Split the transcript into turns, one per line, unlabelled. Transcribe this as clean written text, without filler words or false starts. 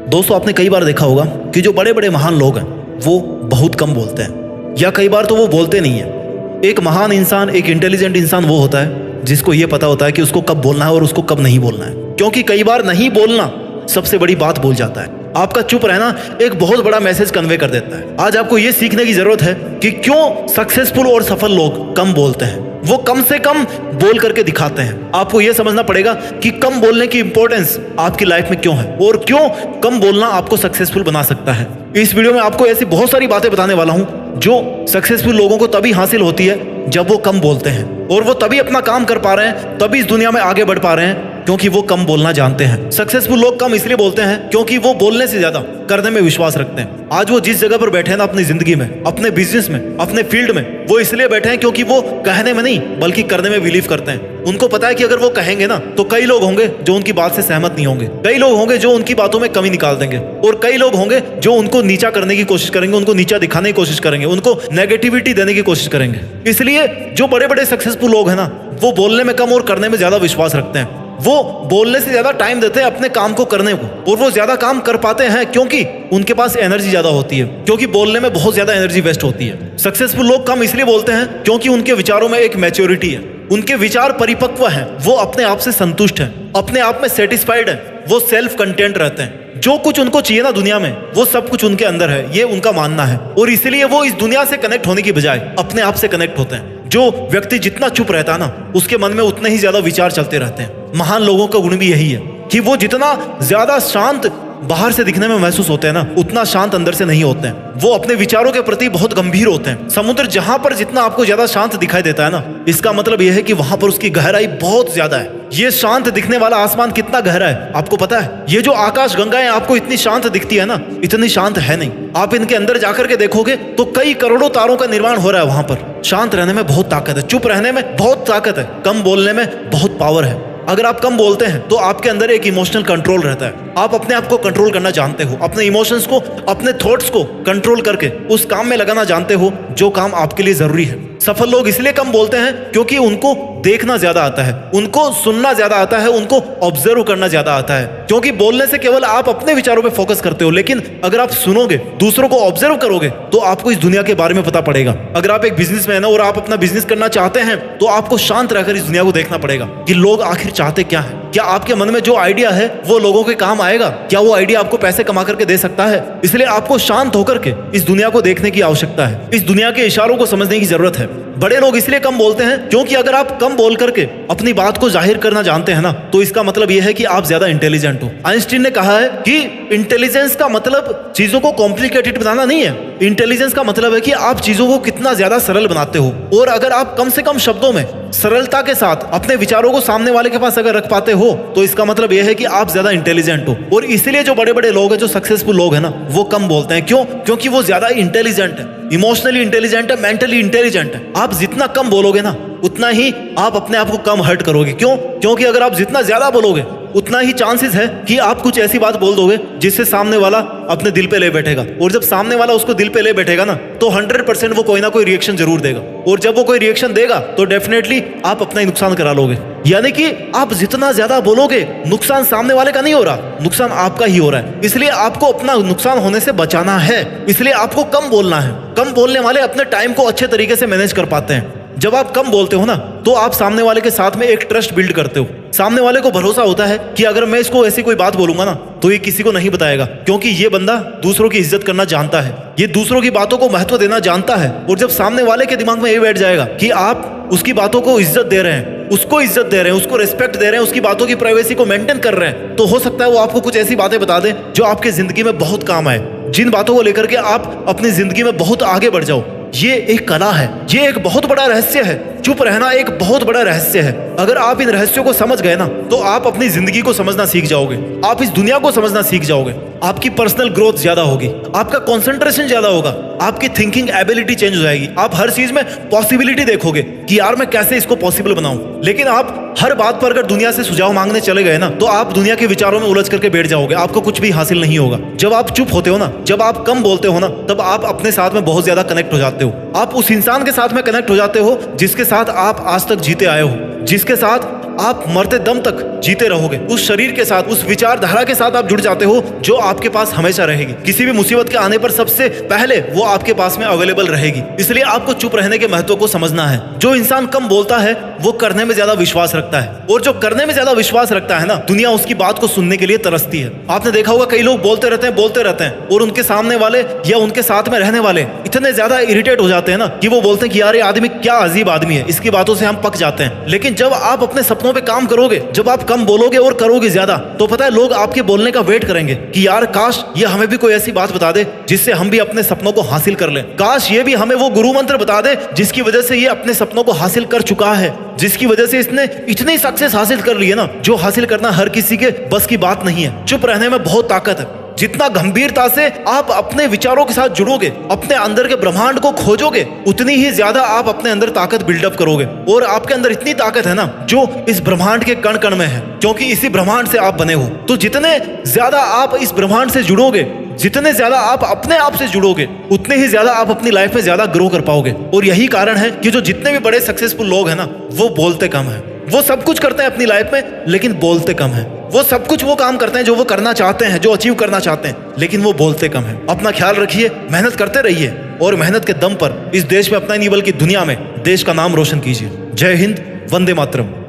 दोस्तों, आपने कई बार देखा होगा कि जो बड़े बड़े महान लोग हैं वो बहुत कम बोलते हैं, या कई बार तो वो बोलते नहीं है। एक महान इंसान, एक इंटेलिजेंट इंसान वो होता है जिसको ये पता होता है कि उसको कब बोलना है और उसको कब नहीं बोलना है, क्योंकि कई बार नहीं बोलना सबसे बड़ी बात बोल जाता है। आपका चुप रहना एक बहुत बड़ा मैसेज कन्वे कर देता है। आज आपको ये सीखने की जरूरत है कि क्यों सक्सेसफुल और सफल लोग कम बोलते हैं, वो कम से कम बोल करके दिखाते हैं। आपको यह समझना पड़ेगा कि कम बोलने की इंपॉर्टेंस आपकी लाइफ में क्यों है और क्यों कम बोलना आपको सक्सेसफुल बना सकता है। इस वीडियो में आपको ऐसी बहुत सारी बातें बताने वाला हूं जो सक्सेसफुल लोगों को तभी हासिल होती है जब वो कम बोलते हैं, और वो तभी अपना काम कर पा रहे हैं, तभी इस दुनिया में आगे बढ़ पा रहे हैं क्योंकि वो कम बोलना जानते हैं। सक्सेसफुल लोग कम इसलिए बोलते हैं क्योंकि वो बोलने से ज्यादा करने में विश्वास रखते हैं। आज वो जिस जगह पर बैठे हैं ना, अपनी जिंदगी में, अपने बिजनेस में, अपने फील्ड में, वो इसलिए बैठे हैं क्योंकि वो कहने में नहीं बल्कि करने में बिलीव करते हैं। उनको पता है कि अगर वो कहेंगे ना तो कई लोग होंगे जो उनकी बात से सहमत नहीं होंगे, कई लोग होंगे जो उनकी बातों में कमी निकाल देंगे, और कई लोग होंगे जो उनको नीचा करने की कोशिश करेंगे, उनको नीचा दिखाने की कोशिश करेंगे, उनको नेगेटिविटी देने की कोशिश करेंगे। इसलिए जो बड़े बड़े सक्सेसफुल लोग हैं ना, वो बोलने में कम और करने में ज्यादा विश्वास रखते हैं। वो बोलने से ज्यादा टाइम देते हैं अपने काम को करने को, और वो ज्यादा काम कर पाते हैं क्योंकि उनके पास एनर्जी ज्यादा होती है, क्योंकि बोलने में बहुत ज्यादा एनर्जी वेस्ट होती है। सक्सेसफुल लोग कम इसलिए बोलते हैं क्योंकि उनके विचारों में एक मैच्योरिटी है, उनके विचार परिपक्व हैं, वो अपने आप से संतुष्ट हैं, अपने आप में सेटिस्फाइड हैं, वो सेल्फ कंटेंट रहते हैं। जो कुछ उनको चाहिए ना दुनिया में, वो सब कुछ उनके अंदर है, ये उनका मानना है, और इसलिए वो इस दुनिया से कनेक्ट होने की बजाय अपने आप से कनेक्ट होते हैं। जो व्यक्ति जितना चुप रहता है ना, उसके मन में उतने ही ज्यादा विचार चलते रहते हैं। महान लोगों का गुण भी यही है कि वो जितना ज्यादा शांत बाहर से दिखने में महसूस होते हैं ना, उतना शांत अंदर से नहीं होते हैं। वो अपने विचारों के प्रति बहुत गंभीर होते हैं। समुद्र जहां पर जितना आपको ज्यादा शांत दिखाई देता है ना, इसका मतलब यह है कि वहां पर उसकी गहराई बहुत ज्यादा है। ये शांत दिखने वाला आसमान कितना गहरा है आपको पता है? ये जो आकाश गंगाएं आपको इतनी शांत दिखती है ना, इतनी शांत है नहीं। आप इनके अंदर जाकर के देखोगे तो कई करोड़ों तारों का निर्माण हो रहा है वहां पर। शांत रहने में बहुत ताकत है, चुप रहने में बहुत ताकत है, कम बोलने में बहुत पावर है। अगर आप कम बोलते हैं तो आपके अंदर एक इमोशनल कंट्रोल रहता है। आप अपने आप को कंट्रोल करना जानते हो, अपने इमोशंस को, अपने थॉट्स को कंट्रोल करके उस काम में लगाना जानते हो जो काम आपके लिए जरूरी है। सफल लोग इसलिए कम बोलते हैं क्योंकि उनको देखना ज्यादा आता है, उनको सुनना ज्यादा आता है, उनको ऑब्जर्व करना ज्यादा आता है। क्योंकि बोलने से केवल आप अपने विचारों पे फोकस करते हो, लेकिन अगर आप सुनोगे, दूसरों को ऑब्जर्व करोगे, तो आपको इस दुनिया के बारे में पता पड़ेगा। अगर आप एक बिजनेसमैन हो और आप अपना बिजनेस करना चाहते हैं, तो आपको शांत रहकर इस दुनिया को देखना पड़ेगा कि लोग आखिर चाहते क्या है। क्या आपके मन में जो आइडिया है वो लोगों के काम आएगा? क्या वो आइडिया आपको पैसे कमा करके दे सकता है? इसलिए आपको शांत होकर के इस दुनिया को देखने की आवश्यकता है, इस दुनिया के इशारों को समझने की जरूरत है। बड़े लोग इसलिए कम बोलते हैं क्योंकि अगर आप कम बोल करके अपनी बात को जाहिर करना जानते हैं ना, तो इसका मतलब यह है कि आप ज्यादा इंटेलिजेंट हो। आइंस्टीन ने कहा है कि इंटेलिजेंस का मतलब चीजों को कॉम्प्लिकेटेड बनाना नहीं है, इंटेलिजेंस का मतलब है कि आप चीजों को कितना ज्यादा सरल बनाते हो। और अगर आप कम से कम शब्दों में सरलता के साथ अपने विचारों को सामने वाले के पास अगर रख पाते हो, तो इसका मतलब यह है कि आप ज्यादा इंटेलिजेंट हो। और इसलिए जो बड़े बड़े लोग हैं, जो सक्सेसफुल लोग हैं ना, वो कम बोलते हैं। क्यों? क्योंकि वो ज्यादा इंटेलिजेंट है, इमोशनली इंटेलिजेंट है, मेंटली इंटेलिजेंट है। आप जितना कम बोलोगे ना, उतना ही आप अपने आप को कम हर्ट करोगे। क्यों? क्योंकि अगर आप जितना ज्यादा बोलोगे, उतना ही चांसेस है कि आप कुछ ऐसी बात बोल दोगे जिससे सामने वाला अपने दिल पे ले बैठेगा। और जब सामने वाला उसको दिल पे ले बैठेगा ना, तो 100% वो कोई ना कोई रिएक्शन जरूर देगा। और जब वो कोई रिएक्शन देगा तो डेफिनेटली आप अपना ही नुकसान करा लोगे। यानी कि आप जितना ज्यादा बोलोगे, नुकसान सामने वाले का नहीं हो रहा, नुकसान आपका ही हो रहा है। इसलिए आपको अपना नुकसान होने से बचाना है, इसलिए आपको कम बोलना है। कम बोलने वाले अपने टाइम को अच्छे तरीके से मैनेज कर पाते हैं। जब आप कम बोलते हो ना, तो आप सामने वाले के साथ में एक ट्रस्ट बिल्ड करते हो। सामने वाले को भरोसा होता है कि अगर मैं इसको ऐसी कोई बात बोलूंगा ना, तो ये किसी को नहीं बताएगा, क्योंकि ये बंदा दूसरों की इज्जत करना जानता है, ये दूसरों की बातों को महत्व देना जानता है। और जब सामने वाले के दिमाग में ये बैठ जाएगा कि आप उसकी बातों को इज्जत दे रहे हैं, उसको इज्जत दे रहे हैं, उसको रिस्पेक्ट दे रहे हैं, उसकी बातों की प्राइवेसी को मेंटेन कर रहे हैं, तो हो सकता है वो आपको कुछ ऐसी बातें बता दे जो आपके जिंदगी में बहुत काम आए, जिन बातों को लेकर के आप अपनी जिंदगी में बहुत आगे बढ़ जाओ। ये एक कला है, ये एक बहुत बड़ा रहस्य है। चुप रहना एक बहुत बड़ा रहस्य है। अगर आप इन रहस्यों को समझ गए ना, तो आप अपनी जिंदगी को समझना सीख जाओगे, आप इस दुनिया को समझना सीख जाओगे। आपकी पर्सनल ग्रोथ ज्यादा होगी, आपका कंसंट्रेशन ज्यादा होगा, आपकी थिंकिंग एबिलिटी चेंज हो जाएगी। आप हर चीज में पॉसिबिलिटी देखोगे कि यार मैं कैसे इसको पॉसिबल बनाऊं। लेकिन आप हर बात पर अगर दुनिया से सुझाव मांगने चले गए ना, तो आप दुनिया के विचारों में उलझ करके बैठ जाओगे, आपको कुछ भी हासिल नहीं होगा। जब आप चुप होते हो ना, जब आप कम बोलते हो ना, तब आप अपने साथ में बहुत ज्यादा कनेक्ट हो जाते हो। आप उस इंसान के साथ में कनेक्ट हो जाते हो जिसके साथ आप आज तक जीते आए हो, जिसके साथ आप मरते दम तक जीते रहोगे। उस शरीर के साथ, उस विचारधारा के साथ आप जुड़ जाते हो जो आपके पास हमेशा रहेगी। किसी भी मुसीबत के आने पर सबसे पहले वो आपके पास में अवेलेबल रहेगी। इसलिए आपको चुप रहने के महत्व को समझना है। जो इंसान कम बोलता है वो करने में ज्यादा विश्वास रखता है, और जो करने में ज्यादा विश्वास रखता है ना, दुनिया उसकी बात को सुनने के लिए तरसती है। आपने देखा होगा कई लोग बोलते रहते हैं और उनके सामने वाले या उनके साथ में रहने वाले इतने ज्यादा इरिटेट हो जाते हैं ना कि वो बोलते हैं कि यार ये आदमी क्या अजीब आदमी है, इसकी बातों से हम पक जाते हैं। लेकिन जब आप अपने सपनों पे काम करोगे, जब आप कम बोलोगे और करोगे ज्यादा, तो पता है लोग आपके बोलने का वेट करेंगे कि यार काश ये हमें भी कोई ऐसी बात बता दे जिससे हम भी अपने सपनों को हासिल कर लें। काश ये भी हमें वो गुरु मंत्र बता दे जिसकी वजह से ये अपने सपनों को हासिल कर चुका है, जिसकी वजह से इसने इतनी सक्सेस हासिल कर ली है ना, जो हासिल करना हर किसी के बस की बात नहीं है। चुप रहने में बहुत ताकत है। जितना गंभीरता से आप अपने विचारों के साथ जुड़ोगे, अपने अंदर के ब्रह्मांड को खोजोगे, उतनी ही ज्यादा आप अपने अंदर ताकत बिल्डअप करोगे। और आपके अंदर इतनी ताकत है ना जो इस ब्रह्मांड के कण कण में है, क्योंकि इसी ब्रह्मांड से आप बने हो। तो जितने ज्यादा आप इस ब्रह्मांड से जुड़ोगे, जितने ज्यादा आप अपने आप से जुड़ोगे, उतने ही ज्यादा आप अपनी लाइफ में ज्यादा ग्रो कर पाओगे। और यही कारण है कि जो जितने भी बड़े सक्सेसफुल लोग हैं ना, वो बोलते कम है। वो सब कुछ करते हैं अपनी लाइफ में लेकिन बोलते कम है। वो सब कुछ वो काम करते हैं जो वो करना चाहते हैं, जो अचीव करना चाहते हैं, लेकिन वो बोलते कम है। अपना ख्याल रखिए, मेहनत करते रहिए और मेहनत के दम पर इस देश में अपना ही नहीं बल्कि दुनिया में देश का नाम रोशन कीजिए। जय हिंद, वंदे मातरम।